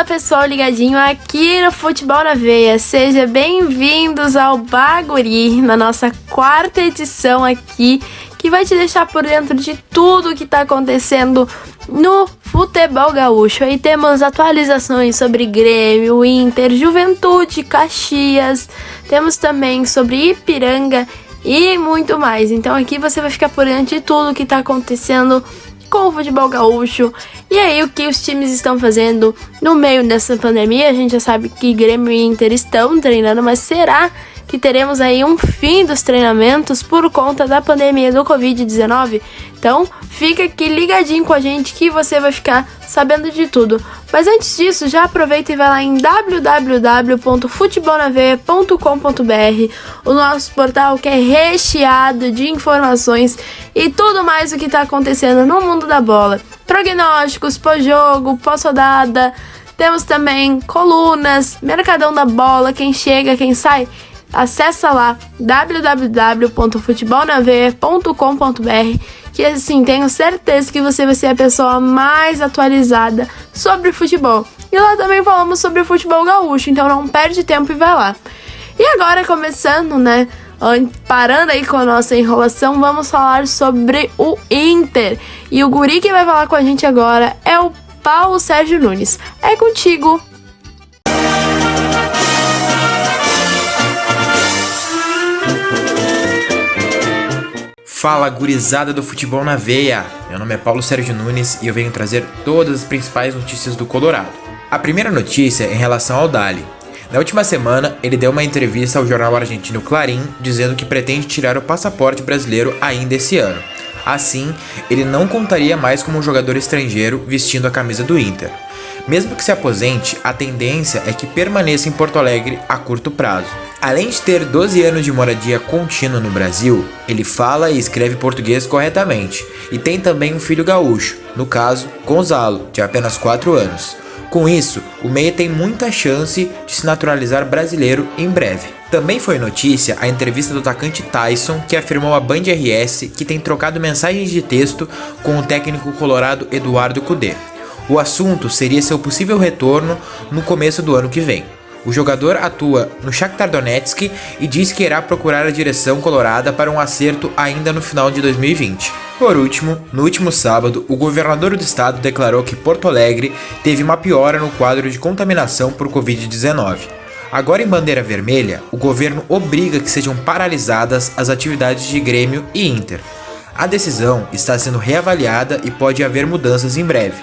pessoal ligadinho aqui no Futebol na Veia, sejam bem-vindos ao Baguri, na nossa 4ª edição aqui, que vai te deixar por dentro de tudo que está acontecendo no futebol gaúcho. Aí temos atualizações sobre Grêmio, Inter, Juventude, Caxias, temos também sobre Ipiranga e muito mais. Então aqui você vai ficar por dentro de tudo que está acontecendo com o futebol gaúcho. E aí, o que os times estão fazendo no meio dessa pandemia? A gente já sabe que Grêmio e Inter estão treinando, mas será que teremos aí um fim dos treinamentos por conta da pandemia do Covid-19? Então, fica aqui ligadinho com a gente que você vai ficar sabendo de tudo. Mas antes disso, já aproveita e vai lá em www.futebolnaveia.com.br, o nosso portal que é recheado de informações e tudo mais o que está acontecendo no mundo da bola. Prognósticos, pós-jogo, pós-rodada, temos também colunas, mercadão da bola, quem chega, quem sai. Acessa lá www.futebolnaveia.com.br, que assim, tenho certeza que você vai ser a pessoa mais atualizada sobre futebol. E lá também falamos sobre o futebol gaúcho, então não perde tempo e vai lá. E agora, começando, né, parando aí com a nossa enrolação, vamos falar sobre o Inter. E o guri que vai falar com a gente agora é o Paulo Sérgio Nunes. É contigo! Fala, gurizada do Futebol na Veia! Meu nome é Paulo Sérgio Nunes e eu venho trazer todas as principais notícias do Colorado. A primeira notícia é em relação ao Dali. Na última semana, ele deu uma entrevista ao jornal argentino Clarín, dizendo que pretende tirar o passaporte brasileiro ainda esse ano. Assim, ele não contaria mais como um jogador estrangeiro vestindo a camisa do Inter. Mesmo que se aposente, a tendência é que permaneça em Porto Alegre a curto prazo. Além de ter 12 anos de moradia contínua no Brasil, ele fala e escreve português corretamente e tem também um filho gaúcho, no caso, Gonzalo, de apenas 4 anos. Com isso, o meia tem muita chance de se naturalizar brasileiro em breve. Também foi notícia a entrevista do atacante Tyson, que afirmou à Band RS que tem trocado mensagens de texto com o técnico colorado Eduardo Cudê. O assunto seria seu possível retorno no começo do ano que vem. O jogador atua no Shakhtar Donetsk e diz que irá procurar a direção colorada para um acerto ainda no final de 2020. Por último, no último sábado, o governador do estado declarou que Porto Alegre teve uma piora no quadro de contaminação por Covid-19. Agora em bandeira vermelha, o governo obriga que sejam paralisadas as atividades de Grêmio e Inter. A decisão está sendo reavaliada e pode haver mudanças em breve.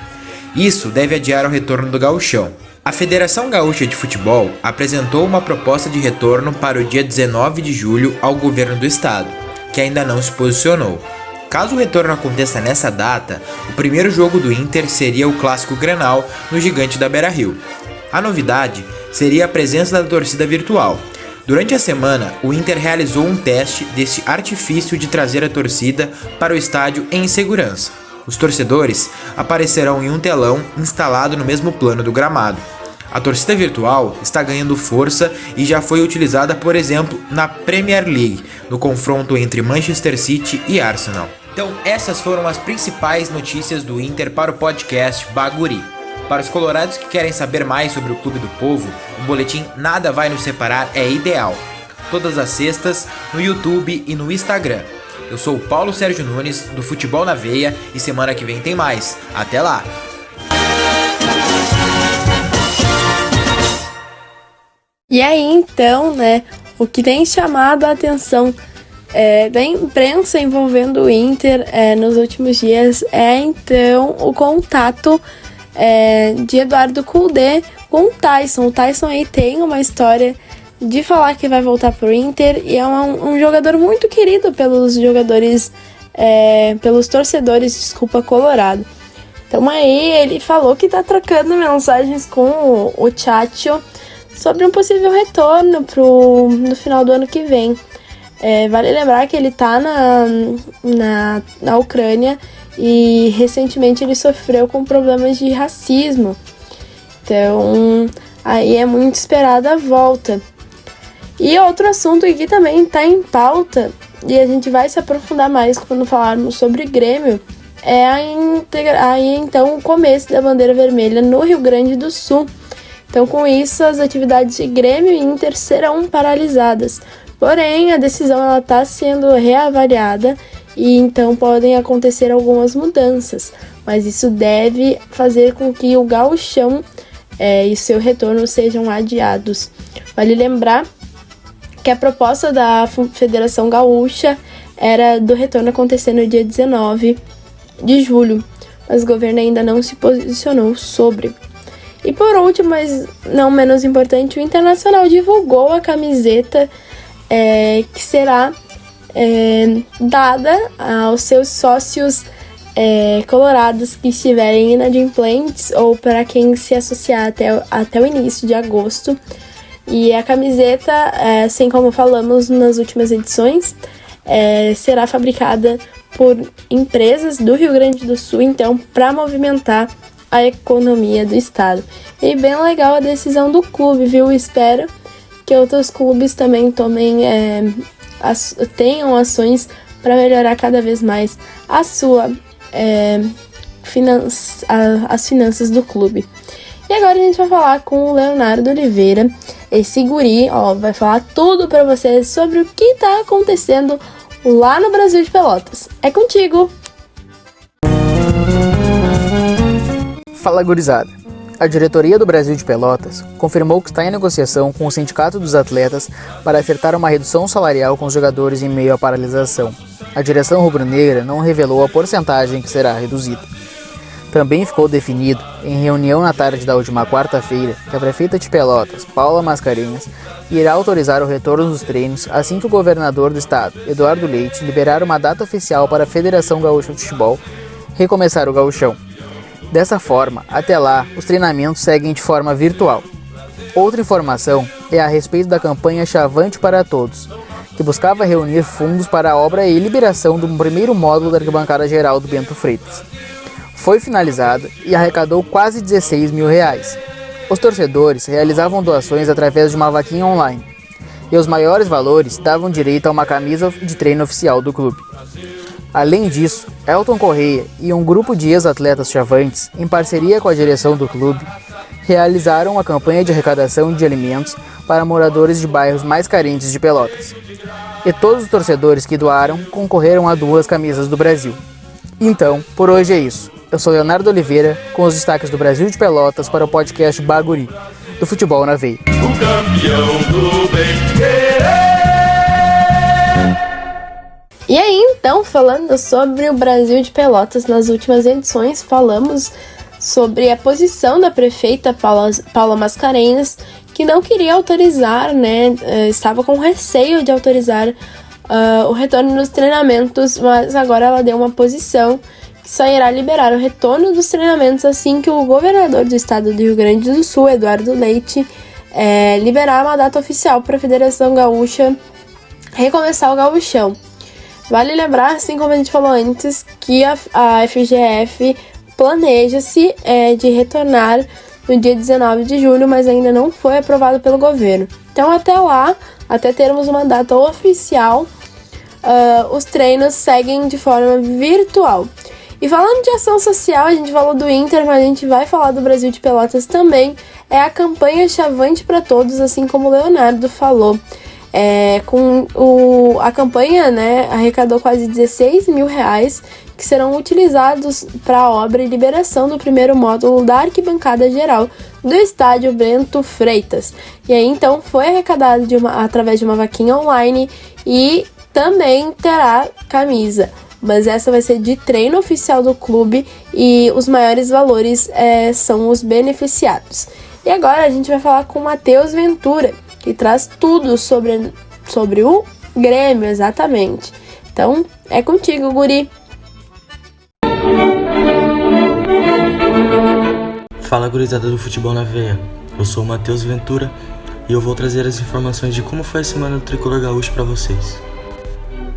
Isso deve adiar o retorno do gauchão. A Federação Gaúcha de Futebol apresentou uma proposta de retorno para o dia 19 de julho ao governo do estado, que ainda não se posicionou. Caso o retorno aconteça nessa data, o primeiro jogo do Inter seria o Clássico Grenal no Gigante da Beira-Rio. A novidade seria a presença da torcida virtual. Durante a semana, o Inter realizou um teste desse artifício de trazer a torcida para o estádio em segurança. Os torcedores aparecerão em um telão instalado no mesmo plano do gramado. A torcida virtual está ganhando força e já foi utilizada, por exemplo, na Premier League, no confronto entre Manchester City e Arsenal. Então, essas foram as principais notícias do Inter para o podcast Baguri. Para os colorados que querem saber mais sobre o Clube do Povo, o boletim Nada Vai Nos Separar é ideal. Todas as sextas, no YouTube e no Instagram. Eu sou o Paulo Sérgio Nunes, do Futebol na Veia, e semana que vem tem mais. Até lá! E aí, então, né, o que tem chamado a atenção da imprensa envolvendo o Inter nos últimos dias é, então, o contato de Eduardo Cudê com o Tyson. O Tyson aí tem uma história de falar que vai voltar pro Inter e é um jogador muito querido pelos jogadores, pelos torcedores, colorado. Então aí ele falou que tá trocando mensagens com o Tchatcho sobre um possível retorno no final do ano que vem. Vale lembrar que ele tá na Ucrânia e recentemente ele sofreu com problemas de racismo. Então aí é muito esperada a volta. E outro assunto que também está em pauta, e a gente vai se aprofundar mais quando falarmos sobre Grêmio, é então o começo da bandeira vermelha no Rio Grande do Sul. Então, com isso, as atividades de Grêmio e Inter serão paralisadas. Porém, a decisão está sendo reavaliada e então podem acontecer algumas mudanças, mas isso deve fazer com que o Gauchão e seu retorno sejam adiados. Vale lembrar que a proposta da Federação Gaúcha era do retorno acontecer no dia 19 de julho, mas o governo ainda não se posicionou sobre. E por último, mas não menos importante, o Internacional divulgou a camiseta que será dada aos seus sócios colorados que estiverem inadimplentes ou para quem se associar até o início de agosto. E a camiseta, assim como falamos nas últimas edições, será fabricada por empresas do Rio Grande do Sul, então, para movimentar a economia do estado. E bem legal a decisão do clube, viu? Espero que outros clubes também tenham ações para melhorar cada vez mais as finanças do clube. E agora a gente vai falar com o Leonardo Oliveira. Esse guri, vai falar tudo para vocês sobre o que está acontecendo lá no Brasil de Pelotas. É contigo! Fala, gurizada! A diretoria do Brasil de Pelotas confirmou que está em negociação com o Sindicato dos Atletas para acertar uma redução salarial com os jogadores em meio à paralisação. A direção rubro-negra não revelou a porcentagem que será reduzida. Também ficou definido, em reunião na tarde da última quarta-feira, que a prefeita de Pelotas, Paula Mascarenhas, irá autorizar o retorno dos treinos assim que o governador do estado, Eduardo Leite, liberar uma data oficial para a Federação Gaúcha de Futebol recomeçar o gauchão. Dessa forma, até lá, os treinamentos seguem de forma virtual. Outra informação é a respeito da campanha Chavante para Todos, que buscava reunir fundos para a obra e liberação do primeiro módulo da arquibancada geral do Bento Freitas. Foi finalizada e arrecadou quase R$16 mil. Os torcedores realizavam doações através de uma vaquinha online, e os maiores valores davam direito a uma camisa de treino oficial do clube. Além disso, Elton Correia e um grupo de ex-atletas chavantes, em parceria com a direção do clube, realizaram uma campanha de arrecadação de alimentos para moradores de bairros mais carentes de Pelotas. E todos os torcedores que doaram concorreram a 2 camisas do Brasil. Então, por hoje é isso. Eu sou Leonardo Oliveira, com os destaques do Brasil de Pelotas para o podcast Baguri, do Futebol na Veia. O campeão do bem-querer. E aí, então, falando sobre o Brasil de Pelotas, nas últimas edições falamos sobre a posição da prefeita Paula Mascarenhas, que não queria autorizar, estava com receio de autorizar o retorno dos treinamentos, mas agora ela deu uma posição que só irá liberar o retorno dos treinamentos assim que o governador do estado do Rio Grande do Sul, Eduardo Leite, liberar uma data oficial para a Federação Gaúcha recomeçar o gauchão. Vale lembrar, assim como a gente falou antes, que a FGF planeja-se de retornar no dia 19 de julho, mas ainda não foi aprovado pelo governo. Então, até lá, até termos uma data oficial, os treinos seguem de forma virtual. E falando de ação social, a gente falou do Inter, mas a gente vai falar do Brasil de Pelotas também. É a campanha Chavante para Todos, assim como o Leonardo falou. A campanha arrecadou quase R$16 mil, que serão utilizados para a obra e liberação do primeiro módulo da arquibancada geral do estádio Bento Freitas. E aí então foi arrecadado através de uma vaquinha online e também terá camisa. Mas essa vai ser de treino oficial do clube e os maiores valores são os beneficiados. E agora a gente vai falar com o Matheus Ventura, que traz tudo sobre o Grêmio, exatamente. Então, é contigo, guri. Fala, gurizada do Futebol na Veia. Eu sou o Matheus Ventura e eu vou trazer as informações de como foi a semana do Tricolor Gaúcho para vocês.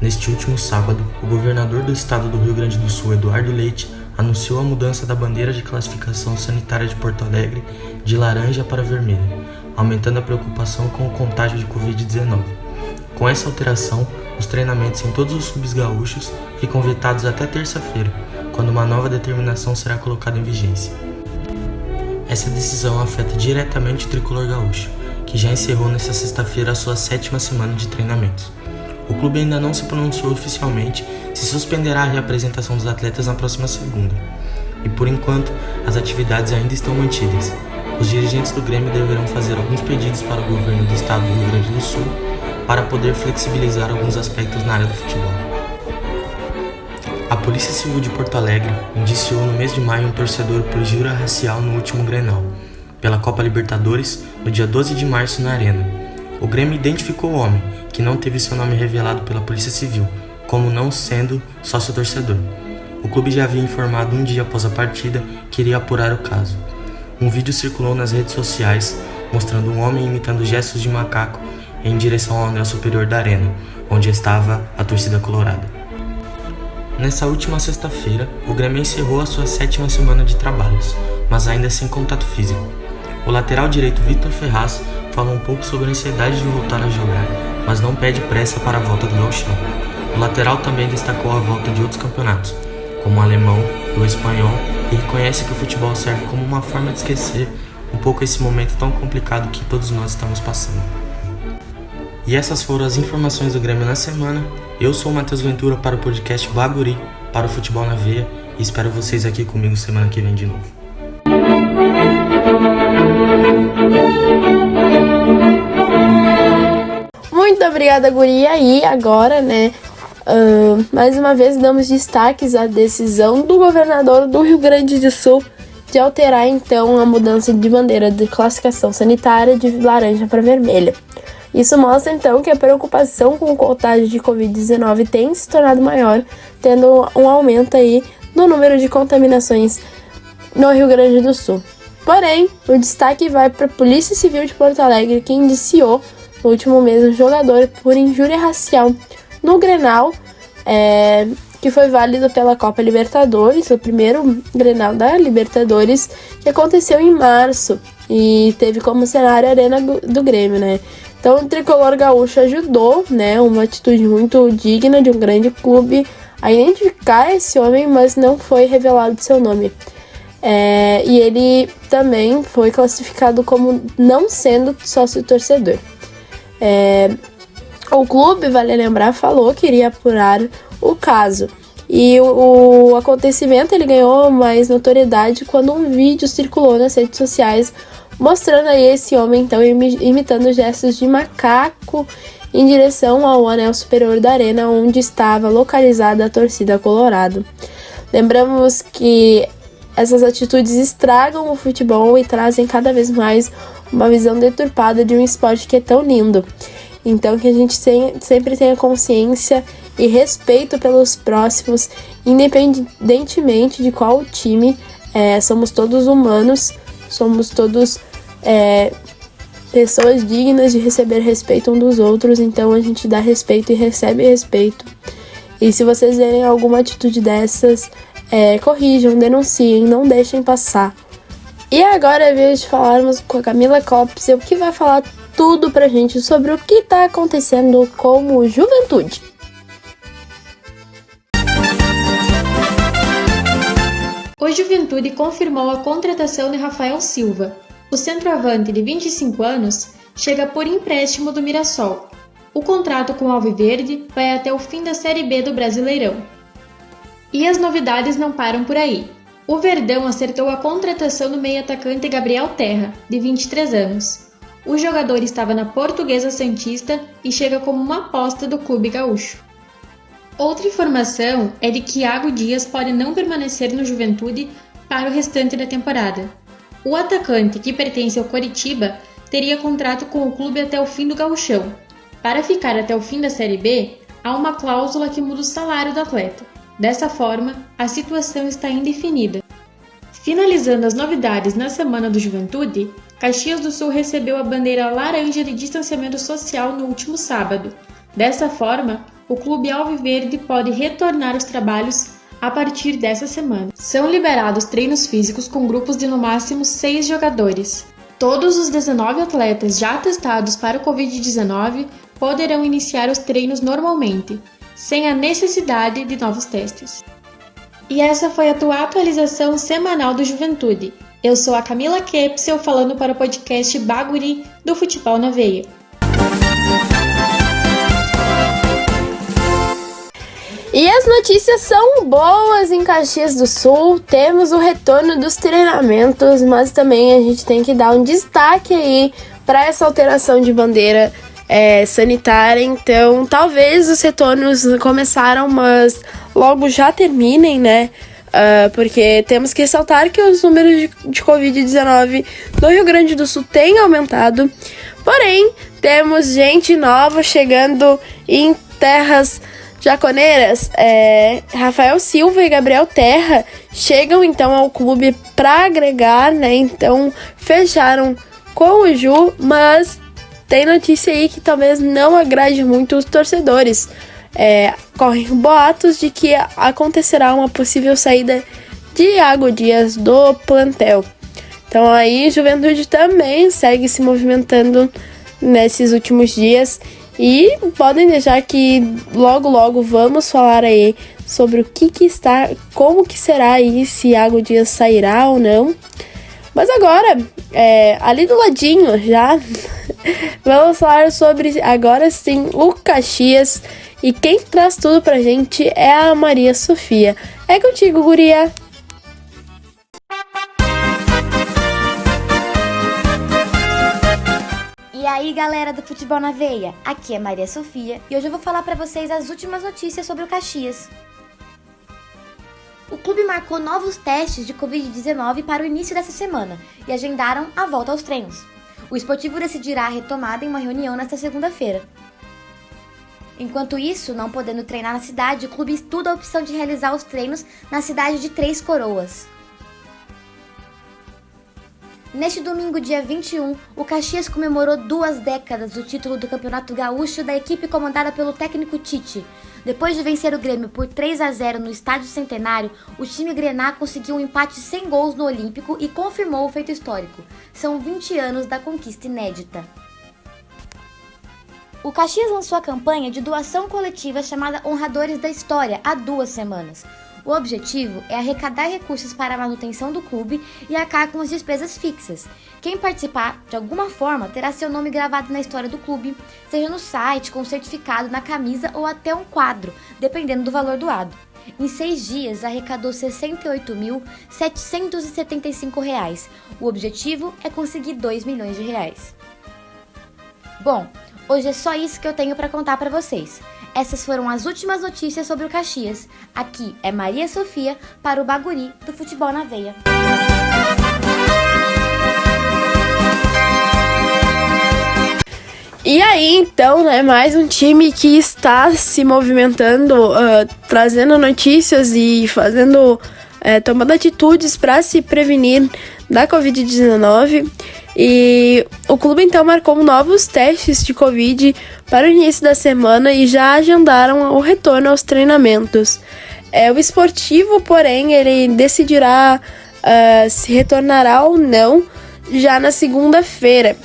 Neste último sábado, o governador do estado do Rio Grande do Sul, Eduardo Leite, anunciou a mudança da bandeira de classificação sanitária de Porto Alegre de laranja para vermelha, aumentando a preocupação com o contágio de Covid-19. Com essa alteração, os treinamentos em todos os clubes gaúchos ficam vetados até terça-feira, quando uma nova determinação será colocada em vigência. essa decisão afeta diretamente o tricolor gaúcho, que já encerrou nesta sexta-feira a sua 7ª semana de treinamentos. O clube ainda não se pronunciou oficialmente se suspenderá a reapresentação dos atletas na próxima segunda. E por enquanto, as atividades ainda estão mantidas. Os dirigentes do Grêmio deverão fazer alguns pedidos para o governo do estado do Rio Grande do Sul para poder flexibilizar alguns aspectos na área do futebol. A Polícia Civil de Porto Alegre indiciou no mês de maio um torcedor por injúria racial no último Grenal, pela Copa Libertadores, no dia 12 de março na Arena. O Grêmio identificou o homem, que não teve seu nome revelado pela Polícia Civil, como não sendo sócio-torcedor. O clube já havia informado um dia após a partida que iria apurar o caso. Um vídeo circulou nas redes sociais mostrando um homem imitando gestos de macaco em direção ao anel superior da arena, onde estava a torcida colorada. Nessa última sexta-feira, o Grêmio encerrou a sua 7ª semana de trabalhos, mas ainda sem contato físico. O lateral direito Vitor Ferraz falou um pouco sobre a ansiedade de voltar a jogar, mas não pede pressa para a volta do gauchão. O lateral também destacou a volta de outros campeonatos, como o alemão e o espanhol, e reconhece que o futebol serve como uma forma de esquecer um pouco esse momento tão complicado que todos nós estamos passando. E essas foram as informações do Grêmio na semana. Eu sou o Matheus Ventura para o podcast Baguri, para o Futebol na Veia, e espero vocês aqui comigo semana que vem de novo. Muito obrigada, guria. E agora, mais uma vez damos destaques à decisão do governador do Rio Grande do Sul de alterar, então, a mudança de bandeira de classificação sanitária de laranja para vermelha. Isso mostra, então, que a preocupação com o contágio de Covid-19 tem se tornado maior, tendo um aumento aí no número de contaminações no Rio Grande do Sul. Porém, o destaque vai para a Polícia Civil de Porto Alegre, que indiciou no último mês um jogador por injúria racial no Grenal, que foi válido pela Copa Libertadores, o primeiro Grenal da Libertadores, que aconteceu em março e teve como cenário a Arena do Grêmio, né? Então o tricolor gaúcho ajudou, né, uma atitude muito digna de um grande clube a identificar esse homem, mas não foi revelado seu nome. E ele também foi classificado como não sendo sócio-torcedor. O clube, vale lembrar, falou que iria apurar o caso. E o acontecimento ele ganhou mais notoriedade quando um vídeo circulou nas redes sociais mostrando aí esse homem então imitando gestos de macaco em direção ao anel superior da arena onde estava localizada a torcida colorado. Lembramos que essas atitudes estragam o futebol e trazem cada vez mais uma visão deturpada de um esporte que é tão lindo. Então que a gente sempre tenha consciência e respeito pelos próximos, independentemente de qual time. Somos todos humanos, somos todos pessoas dignas de receber respeito um dos outros, então a gente dá respeito e recebe respeito. E se vocês verem alguma atitude dessas, corrijam, denunciem, não deixem passar. E agora é vez de falarmos com a Camila Copsel, que vai falar tudo pra gente sobre o que tá acontecendo com o Juventude. O Juventude confirmou a contratação de Rafael Silva. O centroavante de 25 anos chega por empréstimo do Mirassol. O contrato com o Alviverde vai até o fim da Série B do Brasileirão. E as novidades não param por aí. O Verdão acertou a contratação do meio-atacante Gabriel Terra, de 23 anos. O jogador estava na Portuguesa Santista e chega como uma aposta do clube gaúcho. Outra informação é de que Iago Dias pode não permanecer no Juventude para o restante da temporada. O atacante, que pertence ao Coritiba, teria contrato com o clube até o fim do gauchão. Para ficar até o fim da Série B, há uma cláusula que muda o salário do atleta. Dessa forma, a situação está indefinida. Finalizando as novidades na Semana do Juventude, Caxias do Sul recebeu a bandeira laranja de distanciamento social no último sábado. Dessa forma, o clube alviverde pode retornar aos trabalhos a partir dessa semana. São liberados treinos físicos com grupos de no máximo 6 jogadores. Todos os 19 atletas já testados para o Covid-19 poderão iniciar os treinos normalmente, sem a necessidade de novos testes. E essa foi a tua atualização semanal do Juventude. Eu sou a Camila Kepsel, falando para o podcast Baguri do Futebol na Veia. E as notícias são boas em Caxias do Sul. Temos o retorno dos treinamentos, mas também a gente tem que dar um destaque aí para essa alteração de bandeira sanitária. Então, talvez os retornos começaram, mas logo já terminem, né? Porque temos que ressaltar que os números de Covid-19 no Rio Grande do Sul têm aumentado. Porém, temos gente nova chegando em terras jaconeiras. Rafael Silva e Gabriel Terra chegam então ao clube para agregar, né? Então, fecharam com o Ju, mas tem notícia aí que talvez não agrade muito os torcedores. Correm boatos de que acontecerá uma possível saída de Iago Dias do plantel. Então aí Juventude também segue se movimentando nesses últimos dias e podem deixar que logo vamos falar aí sobre o como que será aí, se Iago Dias sairá ou não. Mas agora, ali do ladinho já, vamos falar sobre, agora sim, o Caxias. E quem traz tudo pra gente é a Maria Sofia. É contigo, guria! E aí, galera do Futebol na Veia, aqui é Maria Sofia e hoje eu vou falar pra vocês as últimas notícias sobre o Caxias. O clube marcou novos testes de Covid-19 para o início dessa semana e agendaram a volta aos treinos. O esportivo decidirá a retomada em uma reunião nesta segunda-feira. Enquanto isso, não podendo treinar na cidade, o clube estuda a opção de realizar os treinos na cidade de Três Coroas. Neste domingo, dia 21, o Caxias comemorou 2 décadas do título do Campeonato Gaúcho da equipe comandada pelo técnico Tite. Depois de vencer o Grêmio por 3-0 no Estádio Centenário, o time grená conseguiu um empate sem gols no Olímpico e confirmou o feito histórico. São 20 anos da conquista inédita. O Caxias lançou a campanha de doação coletiva chamada Honradores da História há 2 semanas. O objetivo é arrecadar recursos para a manutenção do clube e arcar com as despesas fixas. Quem participar, de alguma forma, terá seu nome gravado na história do clube, seja no site, com certificado, na camisa ou até um quadro, dependendo do valor doado. Em 6 dias, arrecadou R$ 68.775. O objetivo é conseguir R$ 2 milhões. Bom, hoje é só isso que eu tenho para contar para vocês. Essas foram as últimas notícias sobre o Caxias. Aqui é Maria Sofia para o Baguri do Futebol na Veia. E aí, então, né, mais um time que está se movimentando, trazendo notícias e tomando atitudes para se prevenir da Covid-19. E o clube então marcou novos testes de Covid para o início da semana e já agendaram o retorno aos treinamentos. O esportivo, porém, ele decidirá se retornará ou não já na segunda-feira.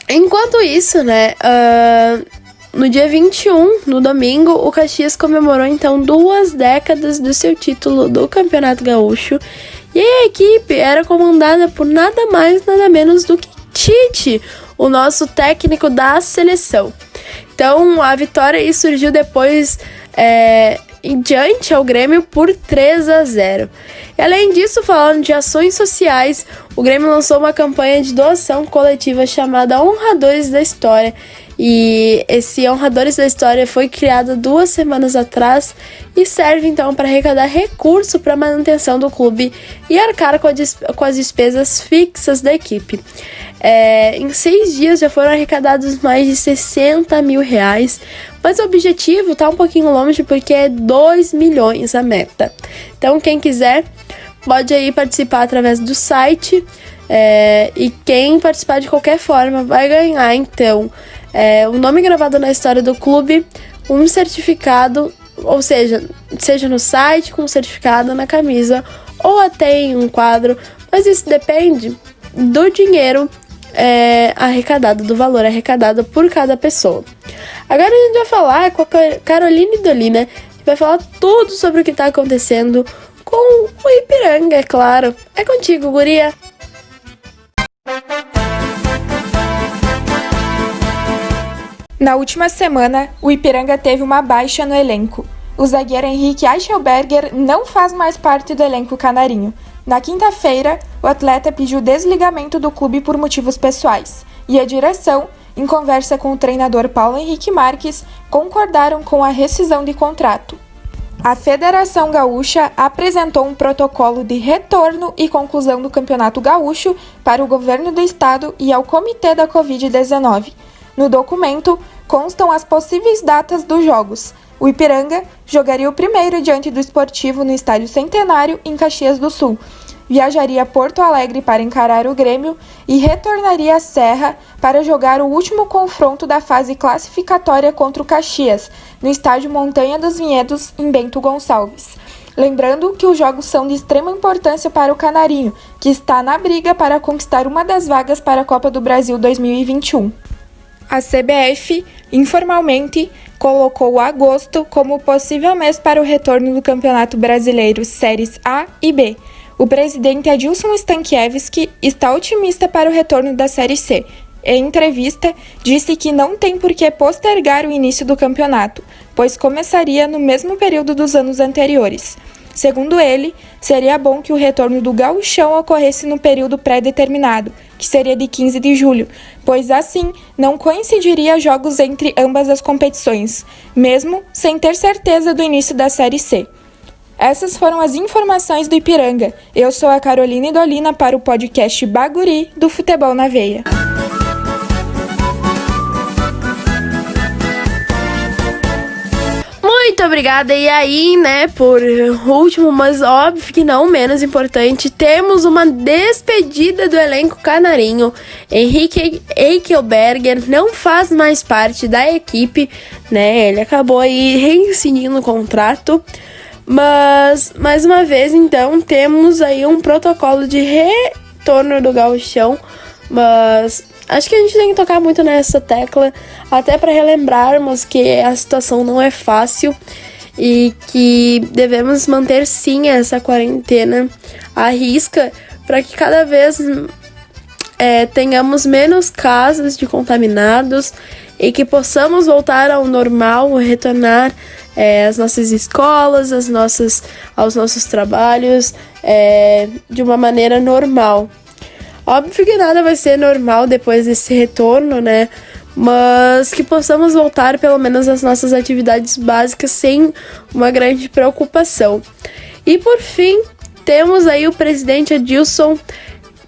Enquanto isso, né, no dia 21, no domingo, o Caxias comemorou então 2 décadas do seu título do Campeonato Gaúcho. E a equipe era comandada por nada mais, nada menos do que Tite, o nosso técnico da seleção. Então, a vitória aí surgiu depois diante ao Grêmio por 3-0. E além disso, falando de ações sociais, o Grêmio lançou uma campanha de doação coletiva chamada Honradores da História. E esse Honradores da História foi criado 2 semanas atrás e serve então para arrecadar recurso para a manutenção do clube e arcar com as despesas fixas da equipe. Em 6 dias já foram arrecadados mais de R$60 mil, mas o objetivo está um pouquinho longe porque é 2 milhões a meta. Então quem quiser pode aí participar através do site e quem participar de qualquer forma vai ganhar então o nome gravado na história do clube, um certificado, ou seja no site, com um certificado na camisa ou até em um quadro, mas isso depende do dinheiro arrecadado, do valor arrecadado por cada pessoa. Agora a gente vai falar com a Caroline Dolina, que vai falar tudo sobre o que está acontecendo com o Ipiranga, é claro. É contigo, guria. Na última semana, o Ipiranga teve uma baixa no elenco. O zagueiro Henrique Eichelberger não faz mais parte do elenco canarinho. Na quinta-feira, o atleta pediu desligamento do clube por motivos pessoais, e a direção, em conversa com o treinador Paulo Henrique Marques, concordaram com a rescisão de contrato. A Federação Gaúcha apresentou um protocolo de retorno e conclusão do Campeonato Gaúcho para o governo do estado e ao Comitê da Covid-19. No documento, constam as possíveis datas dos jogos. O Ipiranga jogaria o primeiro diante do Esportivo no Estádio Centenário, em Caxias do Sul. Viajaria a Porto Alegre para encarar o Grêmio e retornaria à Serra para jogar o último confronto da fase classificatória contra o Caxias, no Estádio Montanha dos Vinhedos, em Bento Gonçalves. Lembrando que os jogos são de extrema importância para o Canarinho, que está na briga para conquistar uma das vagas para a Copa do Brasil 2021. A CBF, informalmente, colocou agosto como possível mês para o retorno do Campeonato Brasileiro Séries A e B. O presidente Adilson Stankiewicz está otimista para o retorno da Série C. Em entrevista, disse que não tem por que postergar o início do campeonato, pois começaria no mesmo período dos anos anteriores. Segundo ele, seria bom que o retorno do Gauchão ocorresse no período pré-determinado, que seria de 15 de julho, pois assim não coincidiria jogos entre ambas as competições, mesmo sem ter certeza do início da Série C. Essas foram as informações do Ipiranga. Eu sou a Carolina Idolina para o podcast Baguri do Futebol na Veia. Muito obrigada. E aí, né, por último, mas óbvio que não menos importante, temos uma despedida do elenco canarinho. Henrique Eichelberger não faz mais parte da equipe, né, ele acabou aí rescindindo o contrato. Mas, mais uma vez, então, temos aí um protocolo de retorno do Gauchão, mas acho que a gente tem que tocar muito nessa tecla, até para relembrarmos que a situação não é fácil e que devemos manter sim essa quarentena à risca para que cada vez tenhamos menos casos de contaminados e que possamos voltar ao normal, retornar às nossas escolas, aos nossos trabalhos de uma maneira normal. Óbvio que nada vai ser normal depois desse retorno, né? Mas que possamos voltar pelo menos às nossas atividades básicas sem uma grande preocupação. E por fim, temos aí o presidente Adilson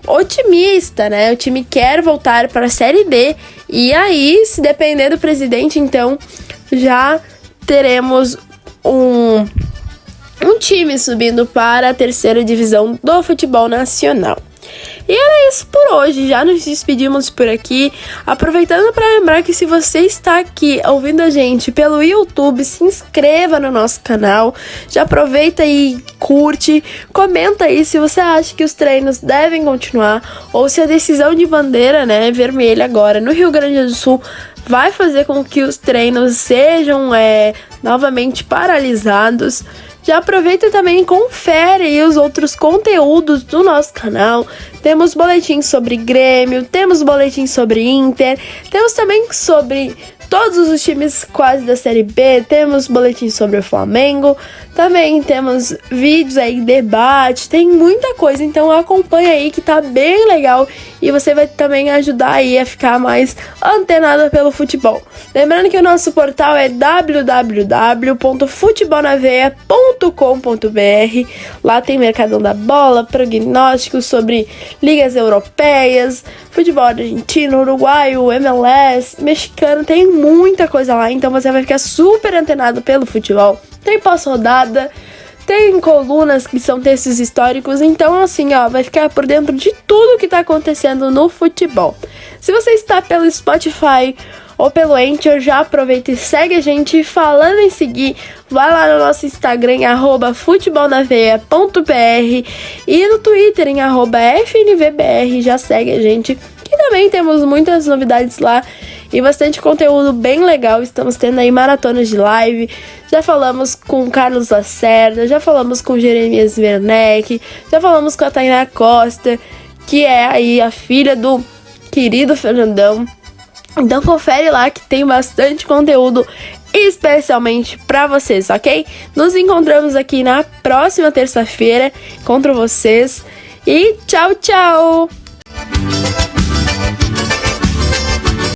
otimista, né? O time quer voltar para a Série D e aí, se depender do presidente, então já teremos um time subindo para a terceira divisão do futebol nacional. E era isso por hoje, já nos despedimos por aqui, aproveitando para lembrar que se você está aqui ouvindo a gente pelo YouTube, se inscreva no nosso canal, já aproveita e curte, comenta aí se você acha que os treinos devem continuar ou se a decisão de bandeira, né, vermelha agora no Rio Grande do Sul vai fazer com que os treinos sejam novamente paralisados. Já aproveita e também confere aí os outros conteúdos do nosso canal. Temos boletins sobre Grêmio, temos boletins sobre Inter, temos também sobre todos os times quase da Série B, temos boletins sobre o Flamengo, também temos vídeos aí, debate, tem muita coisa, então acompanha aí que tá bem legal e você vai também ajudar aí a ficar mais antenada pelo futebol. Lembrando que o nosso portal é www.futebolnaveia.com.br. Lá tem Mercadão da Bola, prognósticos sobre ligas europeias, futebol argentino, uruguaio, MLS, mexicano, tem muita coisa lá, então você vai ficar super antenado pelo futebol. Tem pós-rodada, tem colunas que são textos históricos, então assim, vai ficar por dentro de tudo que tá acontecendo no futebol. Se você está pelo Spotify ou pelo Anchor, já aproveita e segue a gente. Falando em seguir, vai lá no nosso Instagram em @futebolnaveia.br e no Twitter em @FNVBR, já segue a gente, que também temos muitas novidades lá e bastante conteúdo bem legal. Estamos tendo aí maratonas de live. Já falamos com o Carlos Lacerda, já falamos com o Jeremias Werneck, já falamos com a Tainá Costa, que é aí a filha do querido Fernandão. Então confere lá que tem bastante conteúdo especialmente pra vocês, ok? Nos encontramos aqui na próxima terça-feira. Encontro vocês e tchau, tchau!